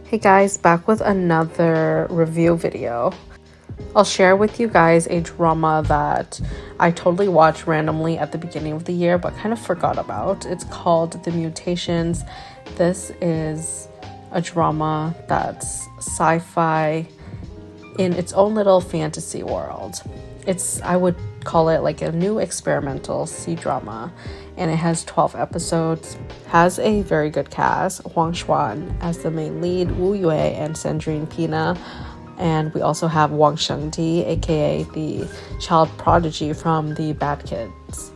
Hey guys, back with another review video. I'll share with you guys a drama that I totally watched randomly at the beginning of the year but kind of forgot about. It's called The Mutations. This is a drama that's sci-fi in its own little fantasy world. I would call it like a new experimental C-drama, and it has 12 episodes. Has a very good cast. Huang Xuan as the main lead, Wu Yue and Sandrine Pina. And we also have Wang Shengdi, aka the child prodigy from the Bad Kids.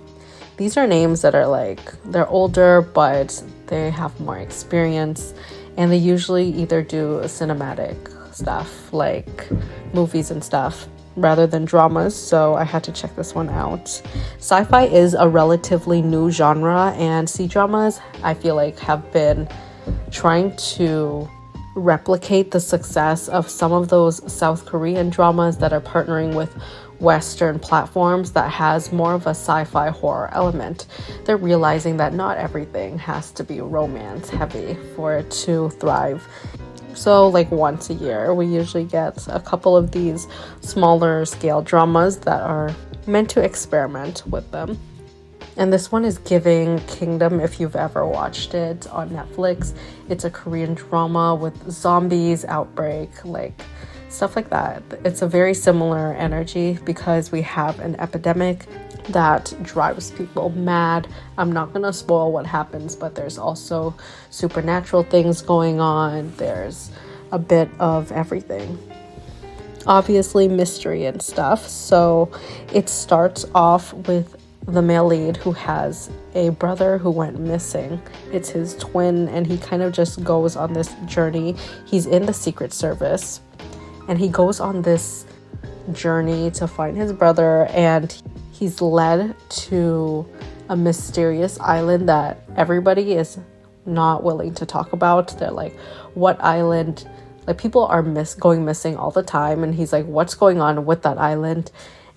These are names that are they're older, but they have more experience, and they usually either do cinematic stuff like movies and stuff rather than dramas, so I had to check this one out. Sci-fi is a relatively new genre, and C-dramas I feel like have been trying to replicate the success of some of those South Korean dramas that are partnering with Western platforms that has more of a sci-fi horror element. They're realizing that not everything has to be romance heavy for it to thrive. So once a year, we usually get a couple of these smaller scale dramas that are meant to experiment with them. And this one is giving Kingdom, if you've ever watched it on Netflix. It's a Korean drama with zombies, outbreak, stuff like that. It's a very similar energy because we have an epidemic that drives people mad. I'm not gonna spoil what happens, but there's also supernatural things going on. There's a bit of everything. Obviously mystery and stuff. So it starts off with the male lead who has a brother who went missing. It's his twin, and he kind of just goes on this journey. He's in the Secret Service, and he goes on this journey to find his brother, and he's led to a mysterious island that everybody is not willing to talk about. They're like, what island? People are going missing all the time, and he's like, what's going on with that island?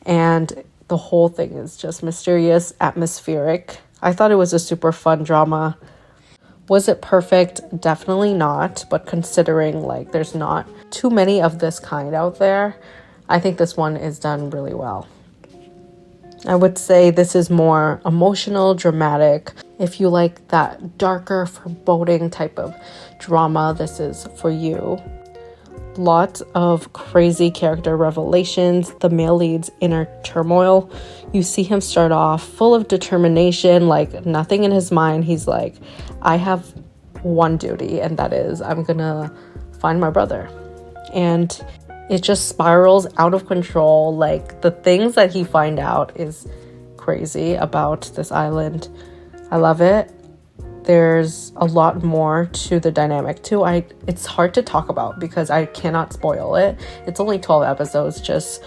And the whole thing is just mysterious, atmospheric. I thought it was a super fun drama. Was it perfect? Definitely not. But considering there's not too many of this kind out there, I think this one is done really well. I would say this is more emotional, dramatic. If you like that darker, foreboding type of drama, this is for you. Lots of crazy character revelations, the male lead's inner turmoil. You see him start off full of determination, nothing in his mind. He's like, I have one duty, and that is I'm gonna find my brother. And it just spirals out of control. The things that he find out is crazy about this island. I love it. There's a lot more to the dynamic too. It's hard to talk about because I cannot spoil it. It's only 12 episodes. Just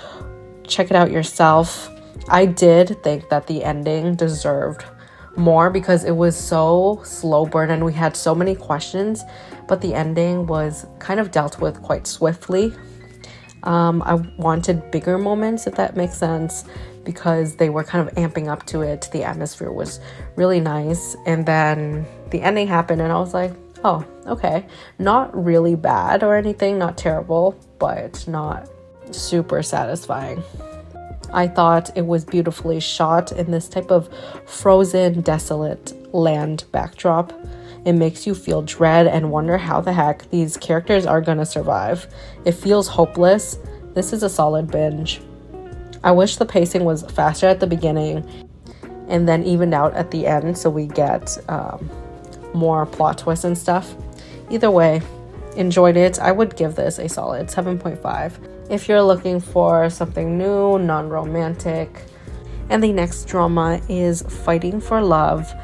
check it out yourself. I did think that the ending deserved more because it was so slow burn and we had so many questions, but the ending was kind of dealt with quite swiftly. I wanted bigger moments, if that makes sense, because they were kind of amping up to it. The atmosphere was really nice. And then the ending happened and I was like, oh, okay. Not really bad or anything, not terrible, but not super satisfying. I thought it was beautifully shot in this type of frozen, desolate land backdrop. It makes you feel dread and wonder how the heck these characters are gonna survive. It feels hopeless. This is a solid binge. I wish the pacing was faster at the beginning and then evened out at the end so we get more plot twists and stuff. Either way, enjoyed it. I would give this a solid 7.5. If you're looking for something new, non-romantic. And the next drama is Fighting for Love.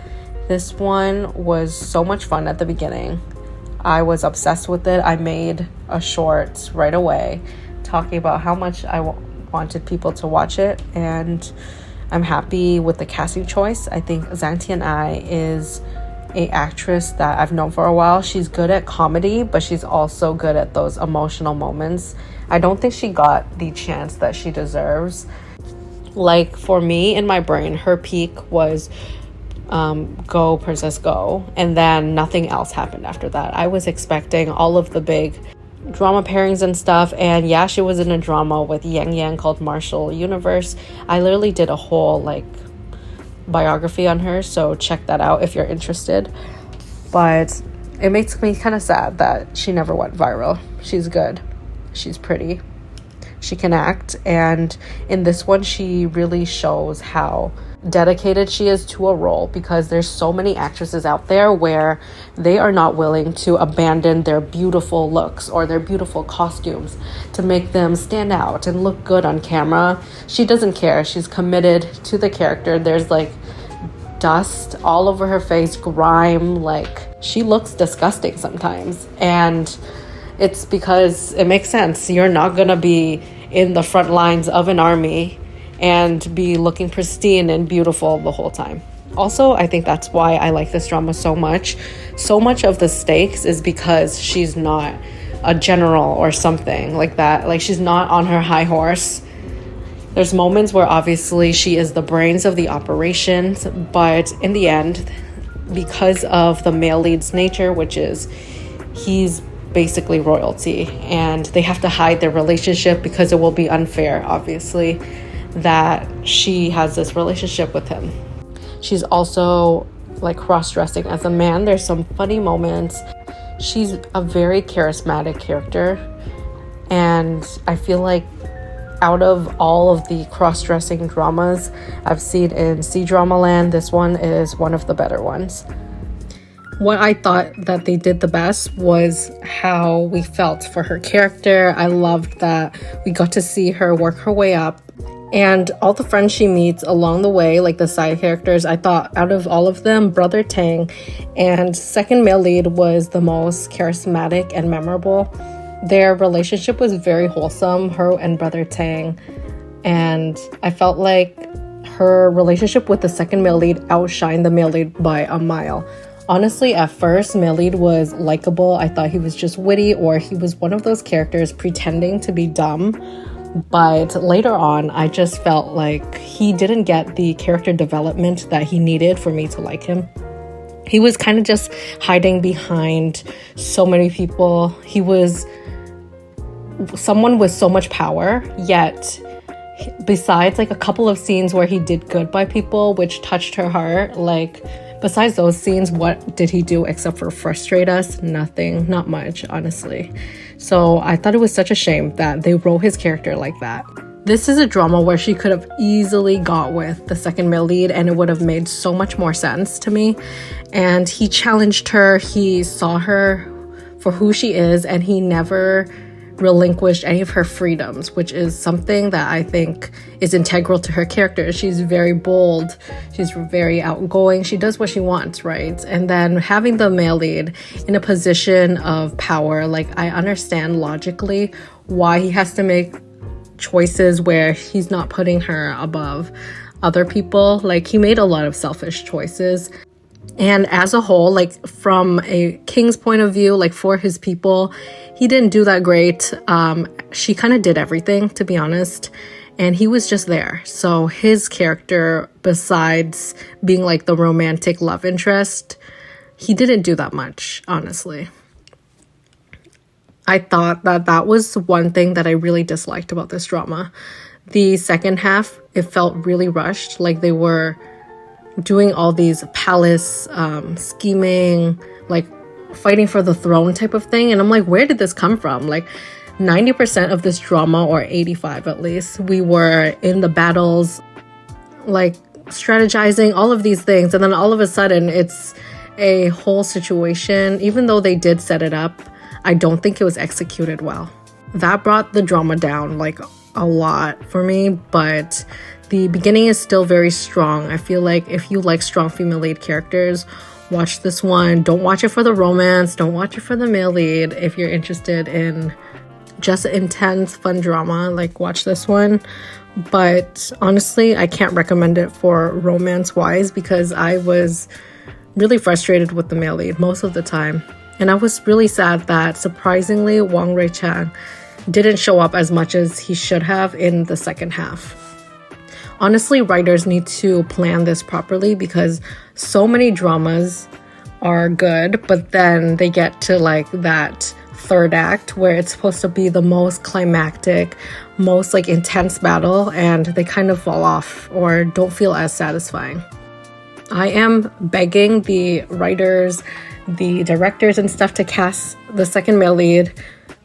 This one was so much fun at the beginning. I was obsessed with it. I made a short right away talking about how much I wanted people to watch it, and I'm happy with the casting choice. I think Zhang Tian'ai is an actress that I've known for a while. She's good at comedy, but she's also good at those emotional moments. I don't think she got the chance that she deserves. For me, in my brain, her peak was go princess go, and then nothing else happened after that. I was expecting all of the big drama pairings and stuff, and yeah, she was in a drama with Yang Yang called Marshall Universe. I literally did a whole like biography on her, so check that out if you're interested. But it makes me kind of sad that she never went viral. She's good, she's pretty, she can act, and in this one she really shows how dedicated she is to a role, because there's so many actresses out there where they are not willing to abandon their beautiful looks or their beautiful costumes to make them stand out and look good on camera. She doesn't care. She's committed to the character. There's like dust all over her face, grime, like she looks disgusting sometimes, and it's because it makes sense. You're not gonna be in the front lines of an army and be looking pristine and beautiful the whole time. Also, I think that's why I like this drama so much. So much of the stakes is because she's not a general or something like that. Like, she's not on her high horse. There's moments where obviously she is the brains of the operations, but in the end, because of the male lead's nature, which is he's basically royalty, and they have to hide their relationship because it will be unfair, obviously, that she has this relationship with him. She's also like cross-dressing as a man. There's some funny moments. She's a very charismatic character, and I feel like out of all of the cross-dressing dramas I've seen in C-Drama land, this one is one of the better ones. What I thought that they did the best was how we felt for her character. I loved that we got to see her work her way up, and all the friends she meets along the way, like the side characters. I thought out of all of them, Brother Tang and second male lead was the most charismatic and memorable. Their relationship was very wholesome, her and Brother Tang, and I felt like her relationship with the second male lead outshined the male lead by a mile. Honestly, at first, male lead was likable. I thought he was just witty, or he was one of those characters pretending to be dumb. But later on, I just felt like he didn't get the character development that he needed for me to like him. He was kind of just hiding behind so many people. He was someone with so much power, yet besides like a couple of scenes where he did good by people, which touched her heart, like besides those scenes, what did he do except for frustrate us? Nothing, not much, honestly. So I thought it was such a shame that they wrote his character like that. This is a drama where she could have easily got with the second male lead, and it would have made so much more sense to me. And he challenged her, he saw her for who she is, and he never relinquished any of her freedoms, which is something that I think is integral to her character. She's very bold, she's very outgoing, she does what she wants, right? And then having the male lead in a position of power, like I understand logically why he has to make choices where he's not putting her above other people. Like, he made a lot of selfish choices. And as a whole, like from a king's point of view, like for his people, he didn't do that great. She kind of did everything, to be honest, and he was just there. So his character, besides being like the romantic love interest, he didn't do that much, honestly. I thought that that was one thing that I really disliked about this drama. The second half, it felt really rushed, like they were doing all these palace scheming, like fighting for the throne type of thing. And I'm like, where did this come from? Like 90% of this drama, or 85 at least, we were in the battles, like strategizing, all of these things. And then all of a sudden it's a whole situation. Even though they did set it up, I don't think it was executed well. That brought the drama down like a lot for me, but the beginning is still very strong. I feel like if you like strong female lead characters, watch this one. Don't watch it for the romance. Don't watch it for the male lead. If you're interested in just intense, fun drama, like watch this one. But honestly, I can't recommend it for romance-wise because I was really frustrated with the male lead most of the time. And I was really sad that, surprisingly, Wang Rui-chan didn't show up as much as he should have in the second half. Honestly, writers need to plan this properly because so many dramas are good, but then they get to like that third act where it's supposed to be the most climactic, most like intense battle, and they kind of fall off or don't feel as satisfying. I am begging the writers, the directors and stuff to cast the second male lead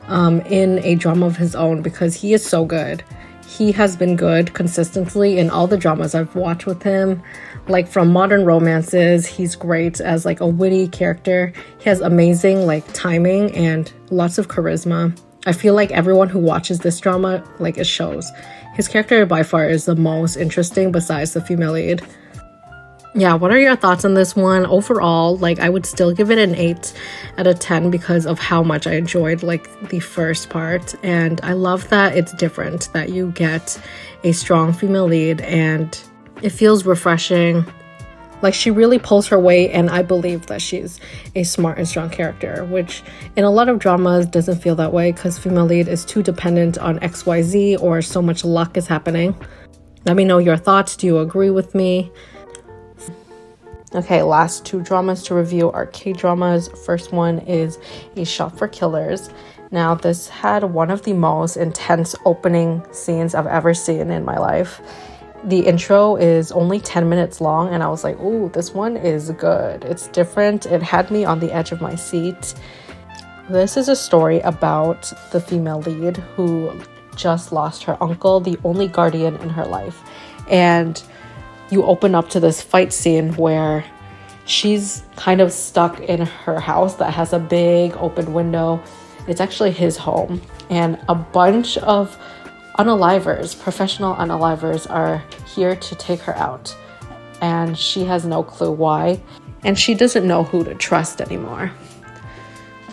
in a drama of his own because he is so good. He has been good consistently in all the dramas I've watched with him. Like from modern romances, he's great as like a witty character. He has amazing like timing and lots of charisma. I feel like everyone who watches this drama, like it shows. His character by far is the most interesting besides the female lead. Yeah, what are your thoughts on this one? Overall, like I would still give it an 8 out of 10 because of how much I enjoyed like the first part. And I love that it's different, that you get a strong female lead and it feels refreshing. Like she really pulls her weight, and I believe that she's a smart and strong character, which in a lot of dramas doesn't feel that way because female lead is too dependent on XYZ or so much luck is happening. Let me know your thoughts. Do you agree with me? Okay, last 2 dramas to review are K-dramas. First one is A Shop for Killers. Now, this had one of the most intense opening scenes I've ever seen in my life. The intro is only 10 minutes long, and I was like, ooh, this one is good. It's different. It had me on the edge of my seat. This is a story about the female lead who just lost her uncle, the only guardian in her life. And you open up to this fight scene where she's kind of stuck in her house that has a big open window. It's actually his home. And a bunch of unalivers, professional unalivers, are here to take her out. And she has no clue why. And she doesn't know who to trust anymore.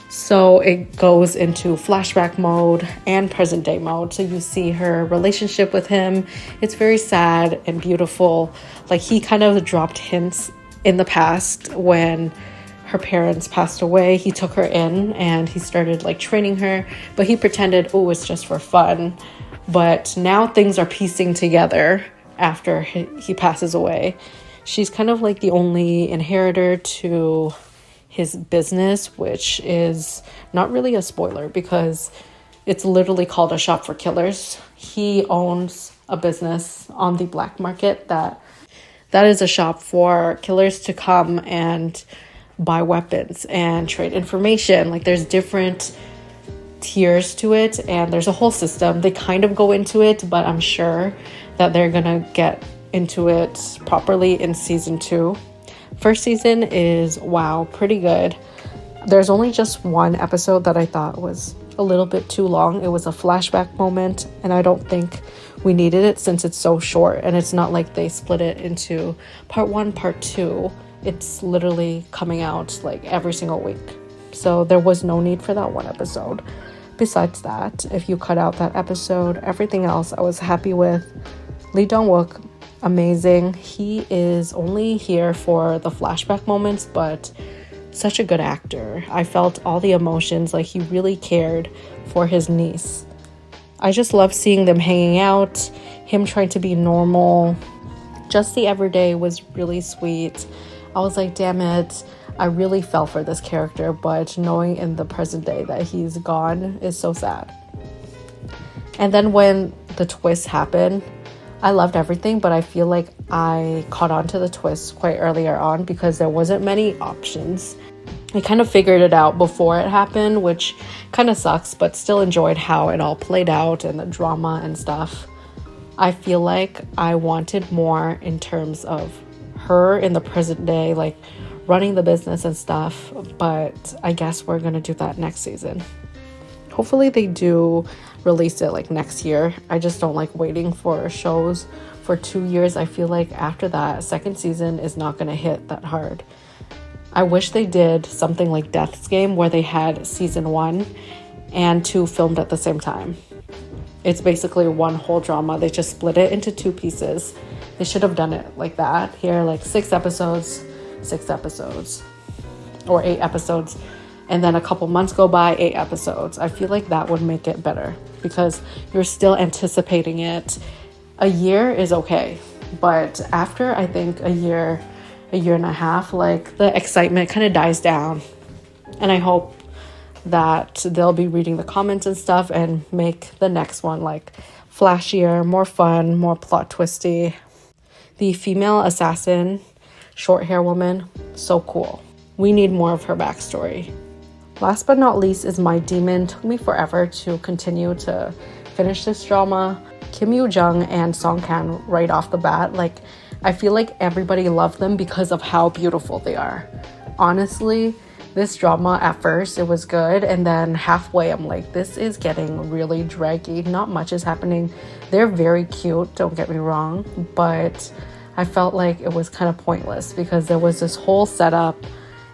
So it goes into flashback mode and present day mode. So you see her relationship with him. It's very sad and beautiful. Like he kind of dropped hints in the past when her parents passed away. He took her in and he started like training her, but he pretended, oh, it's just for fun. But now things are piecing together after he passes away. She's kind of like the only inheritor to his business, which is not really a spoiler because it's literally called A Shop for Killers. He owns a business on the black market that is a shop for killers to come and buy weapons and trade information. Like there's different tiers to it and there's a whole system. They kind of go into it, but I'm sure that they're gonna get into it properly in season 2. First season is, wow, pretty good. There's only just one episode that I thought was a little bit too long. It was a flashback moment, and I don't think we needed it since it's so short. And it's not like they split it into part 1, part 2. It's literally coming out like every single week. So there was no need for that one episode. Besides that, if you cut out that episode, everything else I was happy with. Lee Dong-wook, amazing. He is only here for the flashback moments, but such a good actor. I felt all the emotions, like he really cared for his niece. I just love seeing them hanging out, him trying to be normal. Just the everyday was really sweet. I was like, damn it, I really fell for this character, but knowing in the present day that he's gone is so sad. And then when the twist happened, I loved everything, but I feel like I caught on to the twist quite earlier on because there wasn't many options. I kind of figured it out before it happened, which kind of sucks, but still enjoyed how it all played out and the drama and stuff. I feel like I wanted more in terms of her in the present day, like running the business and stuff, but I guess we're gonna do that next season. Hopefully they do release it like next year. I just don't like waiting for shows for 2 years. I feel like after that, second season is not going to hit that hard. I wish they did something like Death's Game where they had season 1 and 2 filmed at the same time. It's basically one whole drama. They just split it into 2 pieces. They should have done it like that. Here, like 6 episodes, or 8 episodes. And then a couple months go by, 8 episodes. I feel like that would make it better because you're still anticipating it. A year is okay, but after I think a year and a half, like the excitement kind of dies down. And I hope that they'll be reading the comments and stuff and make the next one like flashier, more fun, more plot twisty. The female assassin, short hair woman, so cool. We need more of her backstory. Last but not least is My Demon. Took me forever to continue to finish this drama. Kim Yoo-jung and Song Kang right off the bat, like I feel like everybody loved them because of how beautiful they are. Honestly, this drama at first it was good, and then halfway I'm like, this is getting really draggy. Not much is happening. They're very cute, don't get me wrong, but I felt like it was kind of pointless because there was this whole setup,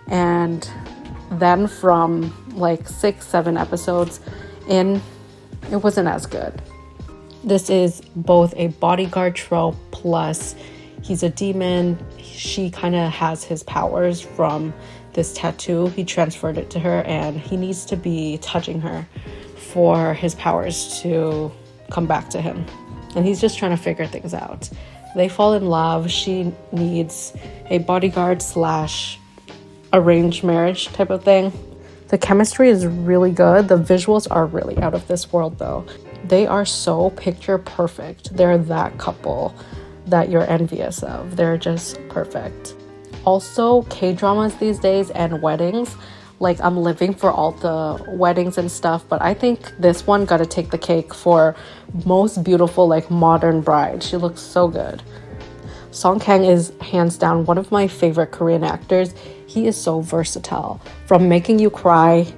and then from like 6-7 episodes in, it wasn't as good. This is both a bodyguard trope plus he's a demon. She kind of has his powers from this tattoo. He transferred it to her, and he needs to be touching her for his powers to come back to him. And he's just trying to figure things out. They fall in love. She needs a bodyguard / arranged marriage type of thing. The chemistry is really good. The visuals are really out of this world though. They are so picture perfect. They're that couple that you're envious of. They're just perfect. Also, K-dramas these days and weddings, like I'm living for all the weddings and stuff, but I think this one got to take the cake for most beautiful like modern bride. She looks so good. Song Kang is hands down one of my favorite Korean actors. He is so versatile, from making you cry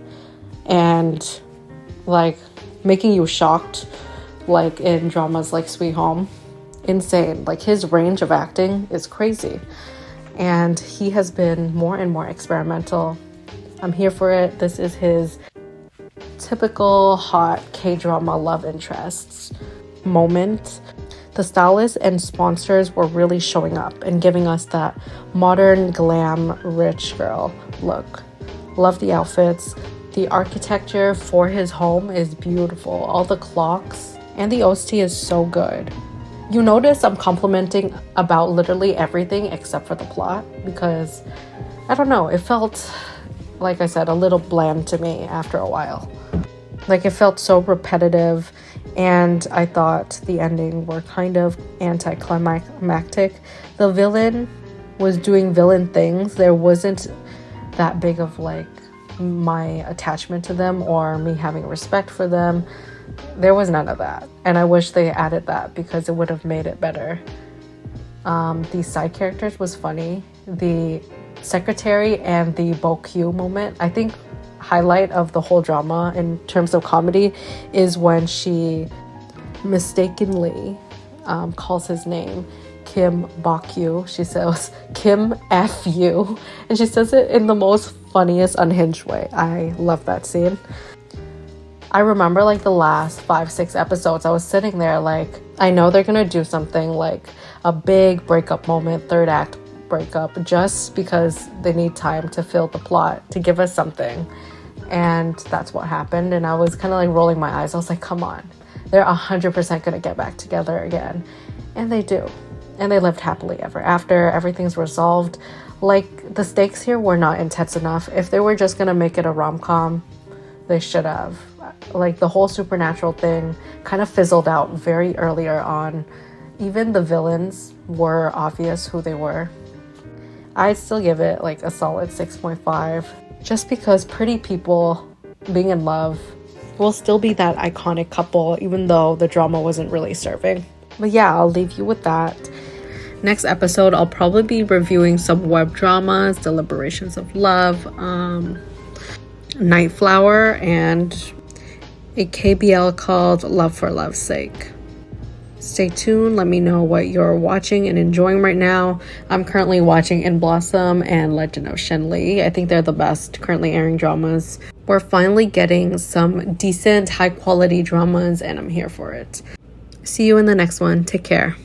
and like making you shocked, like in dramas like Sweet Home. Insane. Like his range of acting is crazy, and he has been more and more experimental. I'm here for it. This is his typical hot K-drama love interests moment. The stylists and sponsors were really showing up and giving us that modern glam rich girl look. Love the outfits. The architecture for his home is beautiful. All the clocks and the OST is so good. You notice I'm complimenting about literally everything except for the plot because, I don't know, it felt, like I said, a little bland to me after a while. Like it felt so repetitive, and I thought the ending were kind of anticlimactic. The villain was doing villain things. There wasn't that big of like my attachment to them or me having respect for them. There was none of that, and I wish they added that because it would have made it better. The side characters was funny. The secretary and the Bokyu moment, I think highlight of the whole drama in terms of comedy is when she mistakenly calls his name Kim Bokyu. She says Kim F you, and she says it in the most funniest unhinged way. I love that scene. I remember like the last 5-6 episodes, I was sitting there like, I know they're gonna do something like a big breakup moment, third act breakup, just because they need time to fill the plot, to give us something. And that's what happened. And I was kind of like rolling my eyes. I was like, come on, they're 100% gonna get back together again. And they do. And they lived happily ever after. Everything's resolved. Like the stakes here were not intense enough. If they were just gonna make it a rom-com, they should have. Like the whole supernatural thing kind of fizzled out very earlier on. Even the villains were obvious who they were. I'd still give it like a solid 6.5, just because pretty people being in love will still be that iconic couple, even though the drama wasn't really serving. But yeah, I'll leave you with that. Next episode, I'll probably be reviewing some web dramas, Deliberations of Love, Night Flower, and a KBL called Love for Love's Sake. Stay tuned. Let me know what you're watching and enjoying right now. I'm currently watching In Blossom and Legend of Shenli. I think they're the best currently airing dramas. We're finally getting some decent, high quality dramas, and I'm here for it. See you in the next one. Take care.